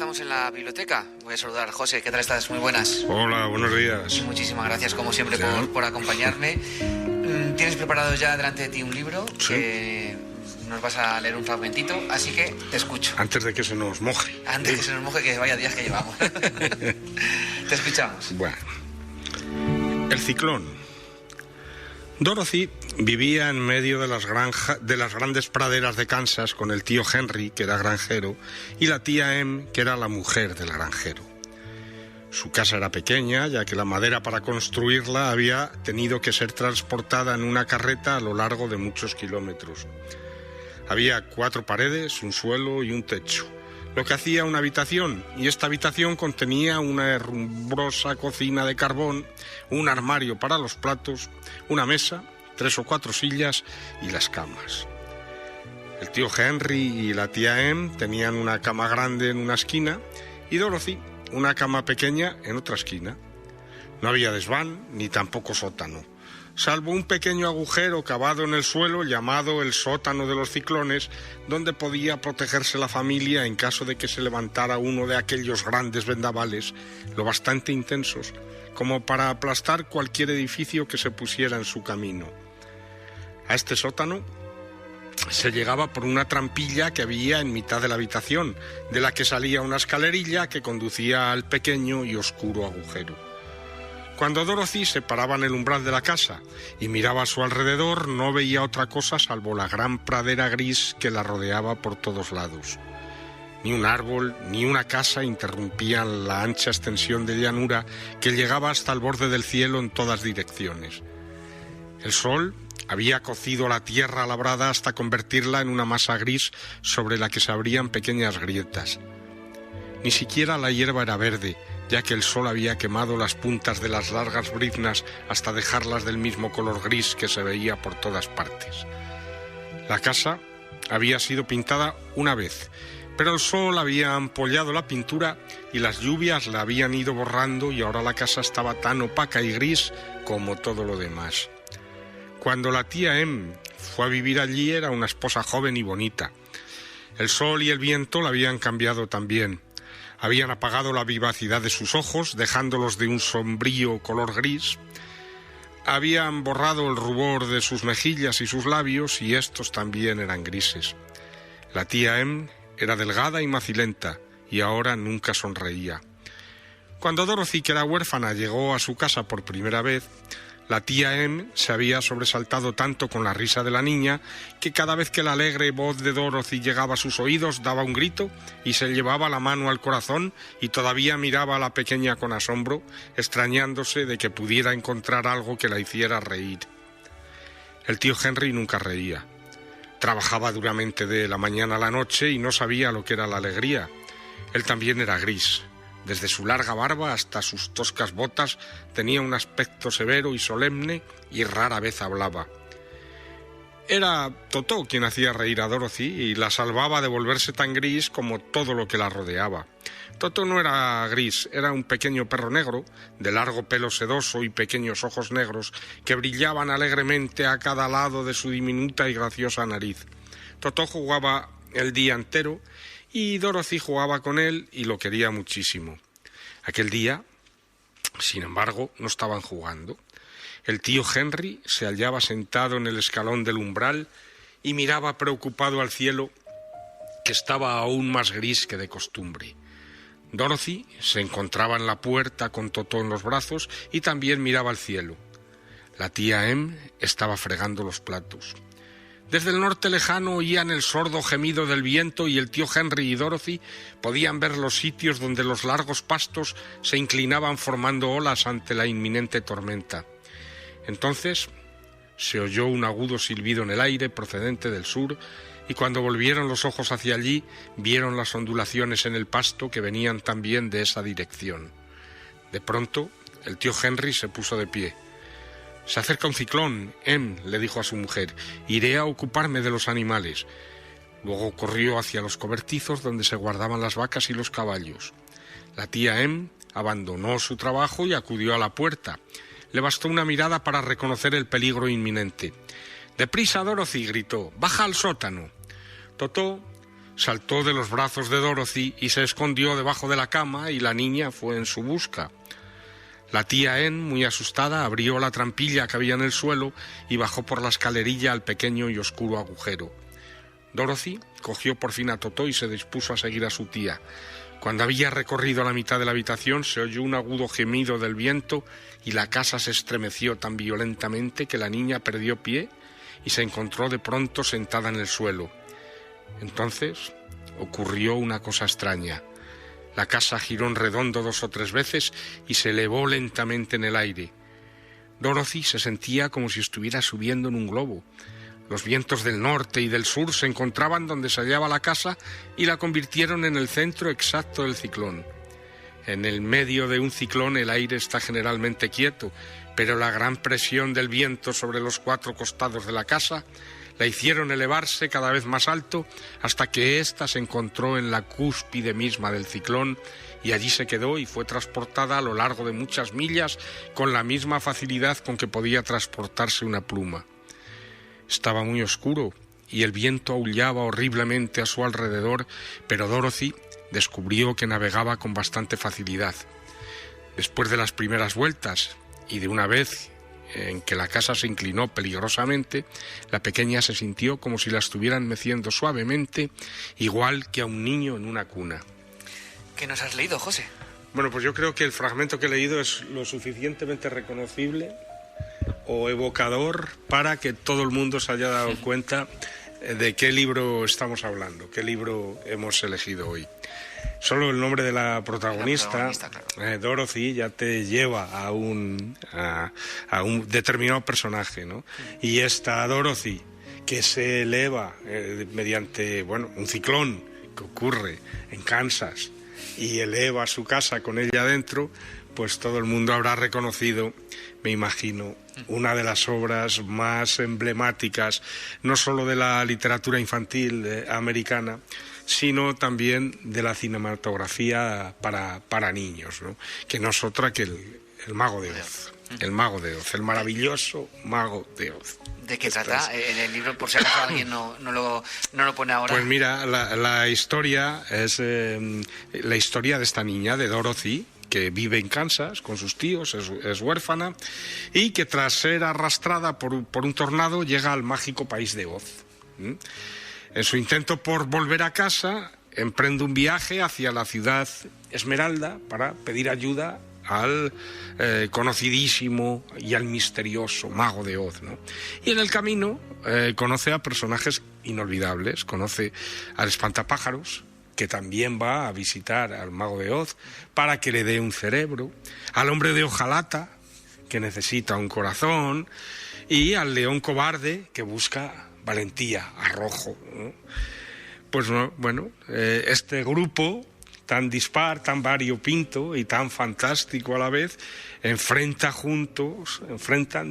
estamos en la biblioteca. Voy a saludar a José. ¿Qué tal estás? Muy buenas. Hola, buenos días. Muchísimas gracias, como siempre, por acompañarme. Tienes preparado ya delante de ti un libro que nos vas a leer un fragmentito, así que te escucho. Antes de que se nos moje. Antes de que se nos moje, que vaya días que llevamos. Te escuchamos. Bueno, el ciclón. Dorothy vivía en medio de las grandes praderas de Kansas con el tío Henry, que era granjero, y la tía Em, que era la mujer del granjero. Su casa era pequeña, ya que la madera para construirla había tenido que ser transportada en una carreta a lo largo de muchos kilómetros. Había 4 paredes, un suelo y un techo, lo que hacía una habitación, y esta habitación contenía una herrumbrosa cocina de carbón, un armario para los platos, una mesa, 3 o 4 sillas y las camas. El tío Henry y la tía Em tenían una cama grande en una esquina y Dorothy una cama pequeña en otra esquina. No había desván ni tampoco sótano, salvo un pequeño agujero cavado en el suelo llamado el sótano de los ciclones, donde podía protegerse la familia en caso de que se levantara uno de aquellos grandes vendavales, lo bastante intensos, como para aplastar cualquier edificio que se pusiera en su camino. A este sótano se llegaba por una trampilla que había en mitad de la habitación, de la que salía una escalerilla que conducía al pequeño y oscuro agujero. Cuando Dorothy se paraba en el umbral de la casa y miraba a su alrededor, no veía otra cosa salvo la gran pradera gris que la rodeaba por todos lados. Ni un árbol ni una casa interrumpían la ancha extensión de llanura que llegaba hasta el borde del cielo en todas direcciones. El sol había cocido la tierra labrada hasta convertirla en una masa gris sobre la que se abrían pequeñas grietas. Ni siquiera la hierba era verde, ya que el sol había quemado las puntas de las largas briznas hasta dejarlas del mismo color gris que se veía por todas partes. La casa había sido pintada una vez, pero el sol había ampollado la pintura y las lluvias la habían ido borrando y ahora la casa estaba tan opaca y gris como todo lo demás. Cuando la tía Em fue a vivir allí era una esposa joven y bonita. El sol y el viento la habían cambiado también. Habían apagado la vivacidad de sus ojos, dejándolos de un sombrío color gris. Habían borrado el rubor de sus mejillas y sus labios, y estos también eran grises. La tía Em era delgada y macilenta, y ahora nunca sonreía. Cuando Dorothy, que era huérfana, llegó a su casa por primera vez, la tía Em se había sobresaltado tanto con la risa de la niña que cada vez que la alegre voz de Dorothy llegaba a sus oídos daba un grito y se llevaba la mano al corazón y todavía miraba a la pequeña con asombro, extrañándose de que pudiera encontrar algo que la hiciera reír. El tío Henry nunca reía. Trabajaba duramente de la mañana a la noche y no sabía lo que era la alegría. Él también era gris. Desde su larga barba hasta sus toscas botas tenía un aspecto severo y solemne y rara vez hablaba. Era Totó quien hacía reír a Dorothy y la salvaba de volverse tan gris como todo lo que la rodeaba. Totó no era gris, era un pequeño perro negro, de largo pelo sedoso y pequeños ojos negros que brillaban alegremente a cada lado de su diminuta y graciosa nariz. Totó jugaba el día entero y Dorothy jugaba con él y lo quería muchísimo. Aquel día, sin embargo, no estaban jugando. El tío Henry se hallaba sentado en el escalón del umbral y miraba preocupado al cielo, que estaba aún más gris que de costumbre. Dorothy se encontraba en la puerta con Totó en los brazos y también miraba al cielo. La tía Em estaba fregando los platos. Desde el norte lejano oían el sordo gemido del viento y el tío Henry y Dorothy podían ver los sitios donde los largos pastos se inclinaban formando olas ante la inminente tormenta. Entonces se oyó un agudo silbido en el aire procedente del sur y cuando volvieron los ojos hacia allí vieron las ondulaciones en el pasto que venían también de esa dirección. De pronto el tío Henry se puso de pie. «Se acerca un ciclón, Em», le dijo a su mujer. «Iré a ocuparme de los animales». Luego corrió hacia los cobertizos donde se guardaban las vacas y los caballos. La tía Em abandonó su trabajo y acudió a la puerta. Le bastó una mirada para reconocer el peligro inminente. «¡Deprisa, Dorothy!», gritó. «¡Baja al sótano!». Totó saltó de los brazos de Dorothy y se escondió debajo de la cama, y la niña fue en su busca. La tía Ann, muy asustada, abrió la trampilla que había en el suelo y bajó por la escalerilla al pequeño y oscuro agujero. Dorothy cogió por fin a Totó y se dispuso a seguir a su tía. Cuando había recorrido la mitad de la habitación, se oyó un agudo gemido del viento y la casa se estremeció tan violentamente que la niña perdió pie y se encontró de pronto sentada en el suelo. Entonces ocurrió una cosa extraña. La casa giró en redondo 2 o 3 veces y se elevó lentamente en el aire. Dorothy se sentía como si estuviera subiendo en un globo. Los vientos del norte y del sur se encontraban donde se hallaba la casa y la convirtieron en el centro exacto del ciclón. En el medio de un ciclón el aire está generalmente quieto, pero la gran presión del viento sobre los 4 costados de la casa la hicieron elevarse cada vez más alto hasta que ésta se encontró en la cúspide misma del ciclón y allí se quedó y fue transportada a lo largo de muchas millas con la misma facilidad con que podía transportarse una pluma. Estaba muy oscuro y el viento aullaba horriblemente a su alrededor, pero Dorothy descubrió que navegaba con bastante facilidad. Después de las primeras vueltas y de una vez en que la casa se inclinó peligrosamente, la pequeña se sintió como si la estuvieran meciendo suavemente, igual que a un niño en una cuna. ¿Qué nos has leído, José? Bueno, pues yo creo que el fragmento que he leído es lo suficientemente reconocible o evocador para que todo el mundo se haya dado cuenta de qué libro estamos hablando, qué libro hemos elegido hoy. Solo el nombre de la protagonista, claro. Dorothy, ya te lleva a un determinado personaje, ¿no? Y esta Dorothy, que se eleva mediante un ciclón que ocurre en Kansas y eleva su casa con ella adentro, pues todo el mundo habrá reconocido, me imagino, una de las obras más emblemáticas, no solo de la literatura infantil americana, sino también de la cinematografía para niños, ¿no? Que no es otra que el Mago de Oz. El Mago de Oz, el maravilloso Mago de Oz. ¿De qué trata el libro? Por si acaso alguien no lo pone ahora. Pues mira, la historia es la historia de esta niña, de Dorothy, que vive en Kansas con sus tíos, es huérfana, y que tras ser arrastrada por un tornado llega al mágico país de Oz. En su intento por volver a casa, emprende un viaje hacia la ciudad Esmeralda para pedir ayuda al conocidísimo y al misterioso Mago de Oz, ¿no? Y en el camino conoce a personajes inolvidables, conoce al espantapájaros, que también va a visitar al Mago de Oz para que le dé un cerebro, al hombre de hojalata, que necesita un corazón, y al león cobarde, que busca valentía, arrojo, ¿no? Pues bueno, este grupo tan dispar, tan variopinto y tan fantástico a la vez, enfrentan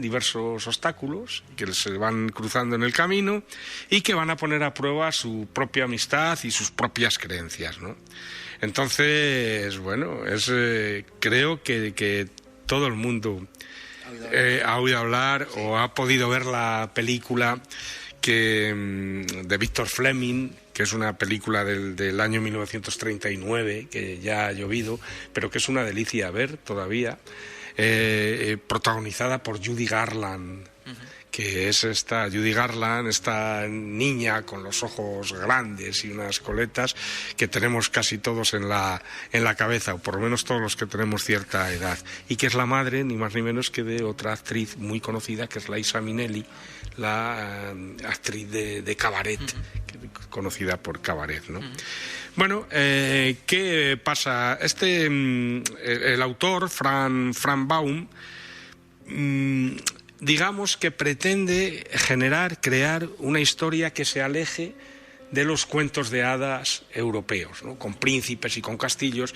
diversos obstáculos que se van cruzando en el camino y que van a poner a prueba su propia amistad y sus propias creencias, ¿no? Entonces, bueno, creo que todo el mundo ha oído hablar o ha podido ver la película de Victor Fleming, que es una película del año 1939, que ya ha llovido, pero que es una delicia ver todavía, protagonizada por Judy Garland, que es esta niña con los ojos grandes y unas coletas que tenemos casi todos en la cabeza, o por lo menos todos los que tenemos cierta edad, y que es la madre, ni más ni menos que de otra actriz muy conocida, que es Liza Minnelli, la actriz de Cabaret, conocida por Cabaret, ¿no? Bueno, ¿qué pasa? El autor, Frank Baum, digamos que pretende crear una historia que se aleje de los cuentos de hadas europeos, ¿no? Con príncipes y con castillos,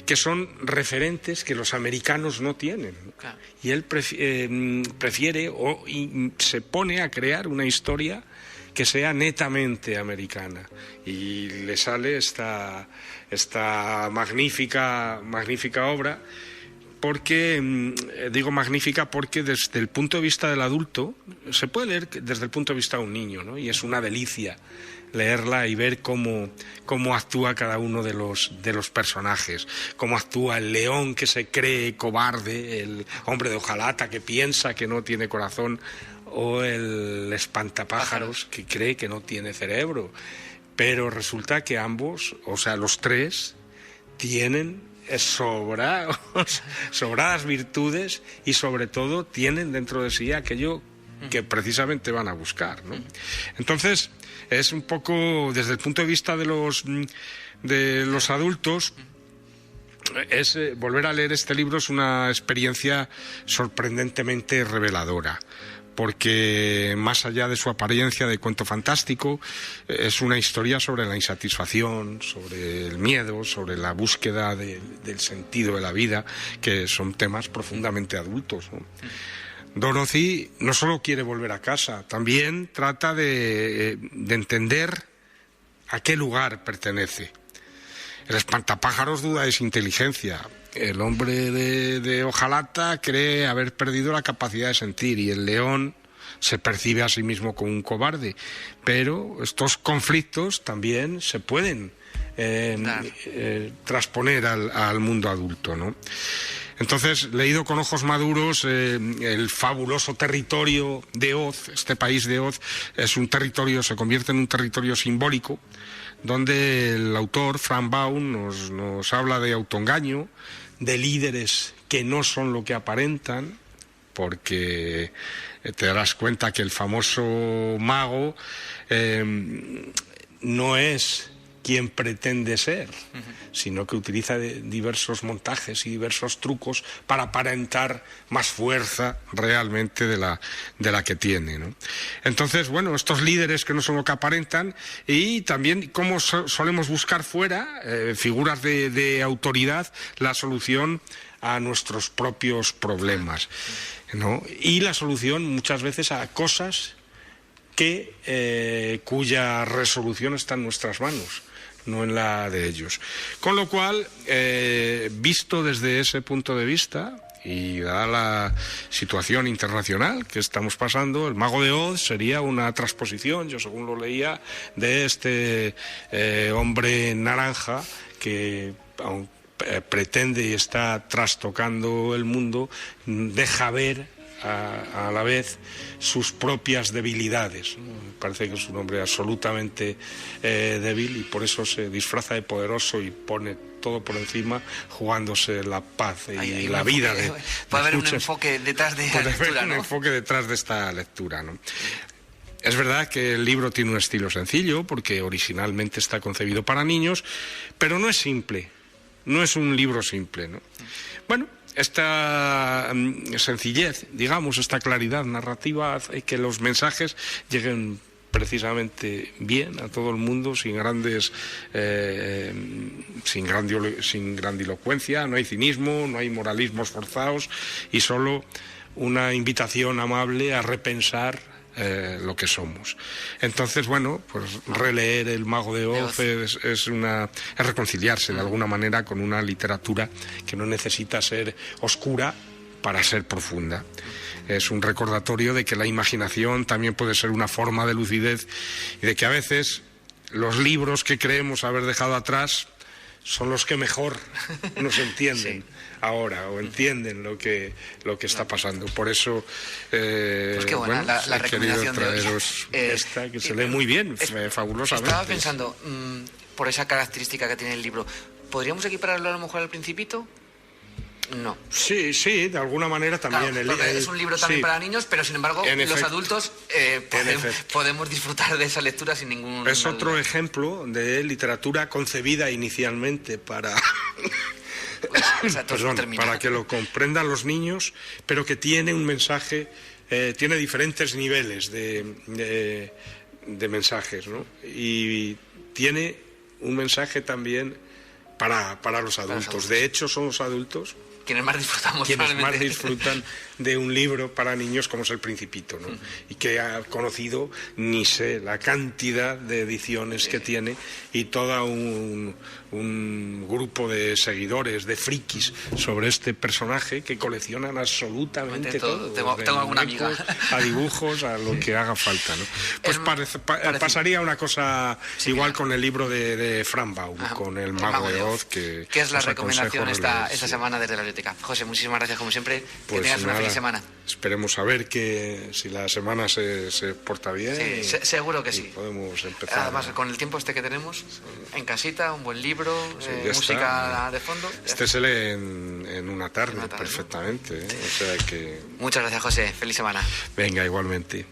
que son referentes que los americanos no tienen, ¿no? Claro. Y él prefiere y se pone a crear una historia que sea netamente americana, y le sale esta magnífica obra, porque, digo magnífica, porque desde el punto de vista del adulto, se puede leer desde el punto de vista de un niño, ¿no? Y es una delicia leerla y ver cómo actúa cada uno de los personajes, cómo actúa el león que se cree cobarde, el hombre de hojalata que piensa que no tiene corazón, o el espantapájaros que cree que no tiene cerebro. Pero resulta que ambos, o sea, los tres, tienen sobradas virtudes y sobre todo tienen dentro de sí aquello que precisamente van a buscar, ¿no? Entonces, es un poco, desde el punto de vista de los adultos, volver a leer este libro es una experiencia sorprendentemente reveladora, porque más allá de su apariencia de cuento fantástico, es una historia sobre la insatisfacción, sobre el miedo, sobre la búsqueda del sentido de la vida, que son temas profundamente adultos, ¿no? Dorothy no solo quiere volver a casa, también trata de entender a qué lugar pertenece. El espantapájaros duda de su inteligencia. El hombre de hojalata cree haber perdido la capacidad de sentir, y el león se percibe a sí mismo como un cobarde. Pero estos conflictos también se pueden transponer al mundo adulto, ¿no? Entonces, leído con ojos maduros, el fabuloso territorio de Oz, este país de Oz, se convierte en un territorio simbólico, donde el autor, Frank Baum, nos habla de autoengaño, de líderes que no son lo que aparentan, porque te darás cuenta que el famoso mago no es quien pretende ser, sino que utiliza diversos montajes y diversos trucos para aparentar más fuerza realmente de la que tiene, ¿no? Entonces, bueno, estos líderes que no son lo que aparentan, y también cómo solemos buscar fuera figuras de autoridad la solución a nuestros propios problemas, ¿no? Y la solución muchas veces a cosas cuya resolución está en nuestras manos, no en la de ellos. Con lo cual, visto desde ese punto de vista, y dada la situación internacional que estamos pasando, El Mago de Oz sería una transposición, yo según lo leía, de este hombre naranja que, pretende y está trastocando el mundo, deja ver a la vez sus propias debilidades, ¿no? Me parece que es un hombre absolutamente débil, y por eso se disfraza de poderoso y pone todo por encima, jugándose la paz y la vida. Puede haber un enfoque detrás de esta lectura, ¿no? Un enfoque detrás de esta lectura, ¿no? Es verdad que el libro tiene un estilo sencillo, porque originalmente está concebido para niños, pero no es simple, no es un libro simple, ¿no? Bueno, esta sencillez, digamos, esta claridad narrativa hace que los mensajes lleguen precisamente bien a todo el mundo, sin grandilocuencia, no hay cinismo, no hay moralismos forzados, y solo una invitación amable a repensar lo que somos. Entonces, bueno, pues releer El Mago de Oz es reconciliarse de alguna manera con una literatura que no necesita ser oscura para ser profunda. Es un recordatorio de que la imaginación también puede ser una forma de lucidez, y de que a veces los libros que creemos haber dejado atrás son los que mejor nos entienden ahora, o entienden lo que está pasando. Por eso pues qué buena, la he querido recomendación traeros esta, que se lee muy bien, fabulosamente. Estaba pensando, por esa característica que tiene el libro, ¿podríamos equipararlo a lo mejor al Principito? No. Sí, de alguna manera también. Claro, es un libro también para niños, pero sin embargo los adultos podemos disfrutar de esa lectura sin ningún... Es otro ejemplo de literatura concebida inicialmente para... para que lo comprendan los niños, pero que tiene un mensaje, tiene diferentes niveles de mensajes, ¿no? Y tiene un mensaje también para los adultos. De hecho, son los adultos quienes más disfrutan de un libro para niños como es El Principito, ¿no? Y que ha conocido, ni sé, la cantidad de ediciones que tiene, y toda un un grupo de seguidores, de frikis, sobre este personaje que coleccionan absolutamente todo. Tengo alguna amiga. A dibujos, a lo que haga falta, ¿no? Pues pasaría una cosa igual con el libro de Frank Baum, con El Mago de Oz, que es la recomendación esta semana desde la biblioteca. José, muchísimas gracias como siempre. Pues que tengas una feliz semana. Esperemos a ver si la semana se porta bien. Sí, seguro que sí. Podemos empezar. Además, con el tiempo que tenemos, en casita, un buen libro, música de fondo. Se lee en una tarde, perfectamente. ¿No? O sea que... Muchas gracias, José. Feliz semana. Venga, igualmente.